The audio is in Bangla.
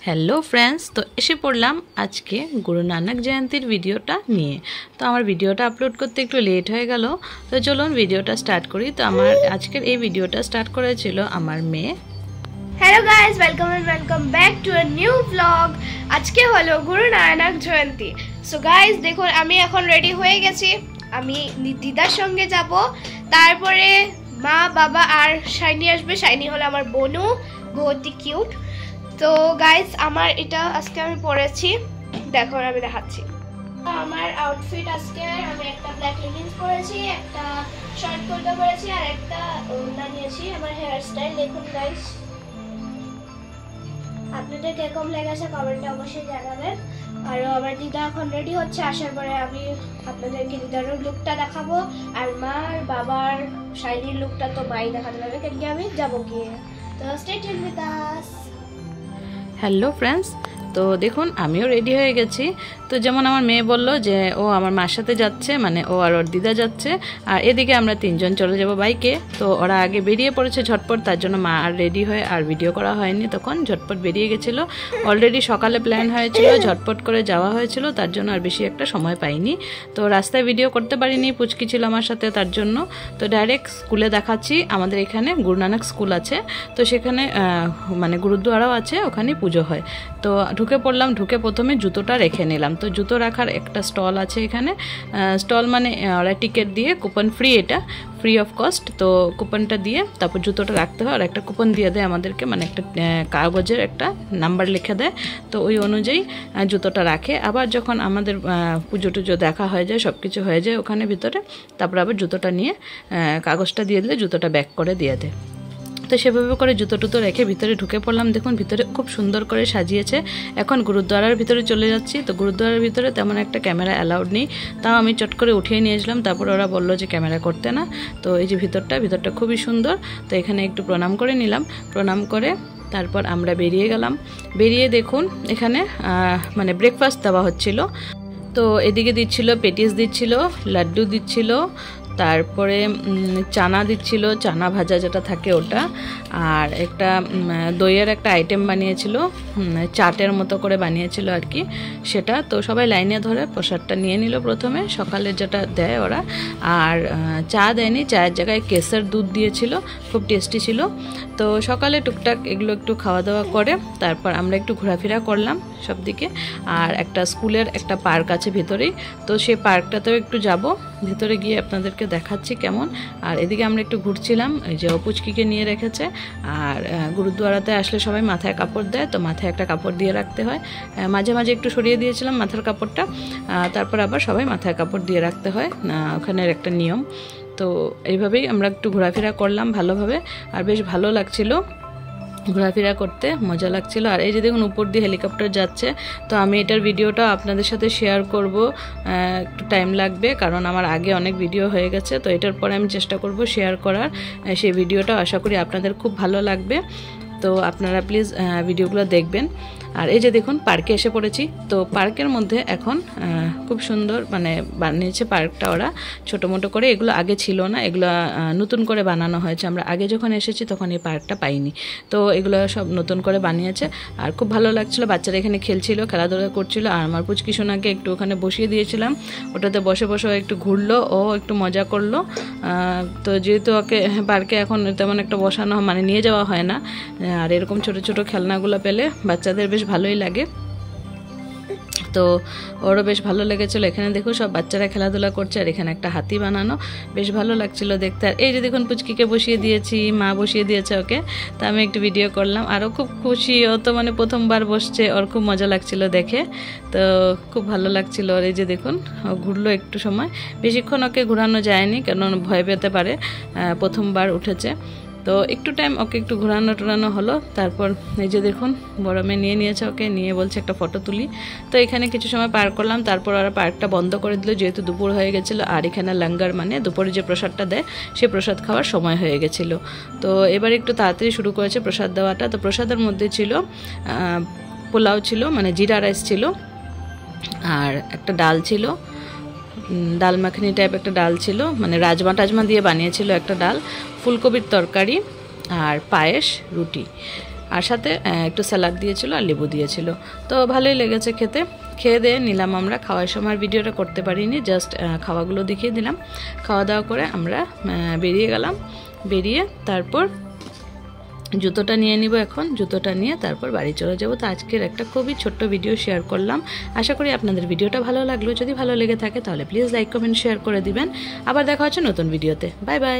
हेलो फ्रेंड्स, तो एसे पड़लाम आज के गुरु नानक जयंतीर भिडियोटा निये। तो आमार भिडियोटा आपलोड करते एकटु लेट हो गेल, तो चलुन भिडियोटा स्टार्ट करी। तो आमार आजकेर এই भिडियोटा स्टार्ट करेছিল आमार मेये। Hello guys, welcome back to a new vlog. আজকে হলো গুরু নানক জয়ন্তী। সো গাইস দেখুন, আমি এখন রেডি হয়ে গেছি। আমি দিদার সঙ্গে যাব, তারপরে মা বাবা আর শাইনি আসবে। শাইনি হলো আমার বোনু, বহুত কিউট। তো গাইস আমার এটা আজকে আমি পরেছি, দেখো আমি দেখাচ্ছি। আমার আউটফিট আজকে আমি একটা ব্ল্যাক লেগিংস পরেছি, একটা শর্ট কুর্তা পরেছি আর একটা ওড়না নিয়েছি। আমার হেয়ার স্টাইল দেখুন গাইস, আপনাদের কিরকম লেগেছে কমেন্টে অবশ্যই জানাবেন। আর আমার দিদা এখন রেডি হচ্ছে, আসার পরে আমি আপনাদেরকে দিদার লুকটা দেখাবো। আর মার বাবার শাইনির লুকটা তো মাই দেখাতে পারবে, কেন কি আমি যাবো গিয়ে। তো stay tune with us. Hello friends, तो देखুন আমিও রেডি হয়ে গেছি। তো যেমন আমার মেয়ে বলল যে ও আমার মার সাথে যাচ্ছে, মানে ও আর ওর দিদা যাচ্ছে, আর এদিকে আমরা তিনজন চলে যাব বাইকে। তো ওরা আগে বেরিয়ে পড়েছে ঝটপট, তার জন্য মা আর রেডি হয়ে আর ভিডিও করা হয়নি, তখন ঝটপট বেরিয়ে গেছিলো। অলরেডি সকালে প্ল্যান হয়েছিল, ঝটপট করে যাওয়া হয়েছিল, তার জন্য আর বেশি একটা সময় পাইনি। তো রাস্তায় ভিডিও করতে পারিনি, পুচকি ছিল আমার সাথে, তার জন্য। তো ডাইরেক্ট স্কুলে দেখাচ্ছি। আমাদের এখানে গুরু নানক স্কুল আছে, তো সেখানে মানে গুরুদ্বারাও আছে, ওখানে পুজো হয়। তো ঢুকে পড়লাম, ঢুকে প্রথমে জুতোটা রেখে নিলাম। তো জুতো রাখার একটা স্টল আছে এখানে। স্টল মানে ওরা টিকিট দিয়ে, কুপন ফ্রি, এটা ফ্রি অফ কস্ট। তো কুপনটা দিয়ে তারপর জুতোটা রাখতে হয়, আর একটা কুপন দিয়ে দেয় আমাদেরকে, মানে একটা কাগজের একটা নাম্বার লিখে দেয়। তো ওই অনুযায়ী জুতোটা রাখে। আবার যখন আমাদের পুজো টুজো দেখা হয়ে যায়, সব কিছু হয়ে যায় ওখানে ভিতরে, তারপর আবার জুতোটা নিয়ে কাগজটা দিয়ে দিলে জুতোটা ব্যাক করে দিয়ে দেয়। তো সেভাবে করে জুতো টুতো রেখে ভিতরে ঢুকে পড়লাম। দেখুন ভিতরে খুব সুন্দর করে সাজিয়েছে। এখন গুরুদ্বারার ভিতরে চলে যাচ্ছি। তো গুরুদ্বারার ভিতরে তেমন একটা ক্যামেরা অ্যালাউড নেই, তাও আমি চট করে উঠিয়ে নিয়েছিলাম। তারপর ওরা বললো যে ক্যামেরা করতে না। তো এই যে ভিতরটা খুবই সুন্দর। তো এখানে একটু প্রণাম করে নিলাম। প্রণাম করে তারপর আমরা বেরিয়ে গেলাম। বেরিয়ে দেখুন এখানে মানে ব্রেকফাস্ট দেওয়া হচ্ছিল। তো এদিকে দিচ্ছিল পেটিস, দিচ্ছিল লাড্ডু, দিচ্ছিল তারপরে চানা দিচ্ছিল, চানা ভাজা যেটা থাকে ওটা, আর একটা দইয়ের একটা আইটেম বানিয়েছিল, চাটের মতো করে বানিয়েছিল আর কি সেটা। তো সবাই লাইনে ধরে প্রসাদটা নিয়ে নিল প্রথমে, সকালে যেটা দেয় ওরা। আর চা দেয়নি, চায়ের জায়গায় কেসের দুধ দিয়েছিল, খুব টেস্টি ছিল। তো সকালে টুকটাক এগুলো একটু খাওয়া দাওয়া করে তারপর আমরা একটু ঘোরাফেরা করলাম সব দিকে। আর একটা স্কুলের একটা পার্ক আছে ভেতরেই, তো সেই পার্কটাতেও একটু যাব, ভেতরে গিয়ে আপনাদেরকে দেখাচ্ছি কেমন। আর এদিকে আমরা একটু ঘুরছিলাম, এই যে অপুচকিকে নিয়ে রেখেছে। আর গুরুদ্বারাতে আসলে সবাই মাথায় কাপড় দেয়, তো মাথায় একটা কাপড় দিয়ে রাখতে হয়। মাঝে মাঝে একটু সরিয়ে দিয়েছিলাম মাথার কাপড়টা, তারপর আবার সবাই মাথায় কাপড় দিয়ে রাখতে হয়, ওখানের একটা নিয়ম। তো এইভাবেই আমরা একটু ঘোরাফেরা করলাম ভালোভাবে, আর বেশ ভালো লাগছিল ঘোরাফেরা করতে, মজা লাগছিল। আর এই যে দেখুন উপর দিয়ে হেলিকপ্টার যাচ্ছে। তো আমি এটার ভিডিওটা আপনাদের সাথে শেয়ার করব, একটু টাইম লাগবে কারণ আমার আগে অনেক ভিডিও হয়ে গেছে। তো এটার পরে আমি চেষ্টা করব শেয়ার করার, সেই ভিডিওটা আশা করি আপনাদের খুব ভালো লাগবে। তো আপনারা প্লিজ ভিডিওগুলো দেখবেন। আর এই যে দেখুন পার্কে এসে পড়েছি। তো পার্কের মধ্যে এখন খুব সুন্দর মানে বানিয়েছে পার্কটা ওরা, ছোটো মোটো করে। এগুলো আগে ছিল না, এগুলো নতুন করে বানানো হয়েছে। আমরা আগে যখন এসেছি তখন এই পার্কটা পাইনি, তো এগুলো সব নতুন করে বানিয়েছে। আর খুব ভালো লাগছিল, বাচ্চারা এখানে খেলছিল, খেলাধুলা করছিল। আর আমার পুচকি সোনাকে একটু ওখানে বসিয়ে দিয়েছিলাম, ওটাতে বসে বসে একটু ঘুরলো, ও একটু মজা করলো। তো যেহেতু ওকে পার্কে এখন তেমন একটা বসানো মানে নিয়ে যাওয়া হয় না, আর এরকম ছোট ছোট খেলনাগুলো পেলে বাচ্চাদের বেশ ভালোই লাগে। তো ওরও বেশ ভালো লেগেছিল। এখানে দেখো সব বাচ্চারা খেলাধুলা করছে, আর এখানে একটা হাতি বানানো, বেশ ভালো লাগছিল দেখতে। আর এই যে দেখুন পুচকিকে বসিয়ে দিয়েছি, মা বসিয়ে দিয়েছে ওকে। তো আমি একটু ভিডিও করলাম, আরও খুব খুশি। ও তো মানে প্রথমবার বসছে, ওর খুব মজা লাগছিল দেখে, তো খুব ভালো লাগছিল। আর এই যে দেখুন ও ঘুরলো একটু সময়, বেশিক্ষণ ওকে ঘোরানো যায়নি কারণ ভয় পেতে পারে, প্রথমবার উঠেছে। তো একটু টাইম ওকে একটু ঘোরানো টোরানো হলো। তারপর এই যে দেখুন বড় মেয়ে নিয়ে নিয়েছে ওকে, নিয়ে বলছে একটা ফটো তুলি। তো এখানে কিছু সময় পার করলাম, তারপর ওরা পার্কটা বন্ধ করে দিল যেহেতু দুপুর হয়ে গেছিলো। আর এখানে লঙ্গার মানে দুপুরে যে প্রসাদটা দেয় সেই প্রসাদ খাওয়ার সময় হয়ে গেছিলো। তো এবার একটু তাড়াতাড়ি শুরু করেছে প্রসাদ দেওয়াটা। তো প্রসাদের মধ্যে ছিল পোলাও ছিল, মানে জিরা রাইস ছিল, আর একটা ডাল ছিল, ডাল মাখনি টাইপ একটা ডাল ছিল, মানে রাজমা টাজমা দিয়ে বানিয়েছিল একটা ডাল, ফুলকপির তরকারি আর পায়েস, রুটি। আর সাথে একটু স্যালাড দিয়েছিল আর লেবু দিয়েছিল। তো ভালোই লেগেছে খেতে। খেয়ে দিয়ে নিলাম আমরা। খাওয়ার সময় ভিডিওটা করতে পারিনি, জাস্ট খাওয়াগুলো দেখিয়ে দিলাম। খাওয়া দাওয়া করে আমরা বেরিয়ে গেলাম। বেরিয়ে তারপর জুতোটা নিয়ে নিব। এখন জুতোটা নিয়ে তারপর বাড়ি চলে যাব। তো আজকের একটা খুবই ছোট্ট ভিডিও শেয়ার করলাম। আশা করি আপনাদের ভিডিওটা ভালো লাগলো। যদি ভালো লেগে থাকে তাহলে প্লিজ লাইক কমেন্ট শেয়ার করে দিবেন। আবার দেখা হচ্ছে নতুন ভিডিওতে। Bye bye.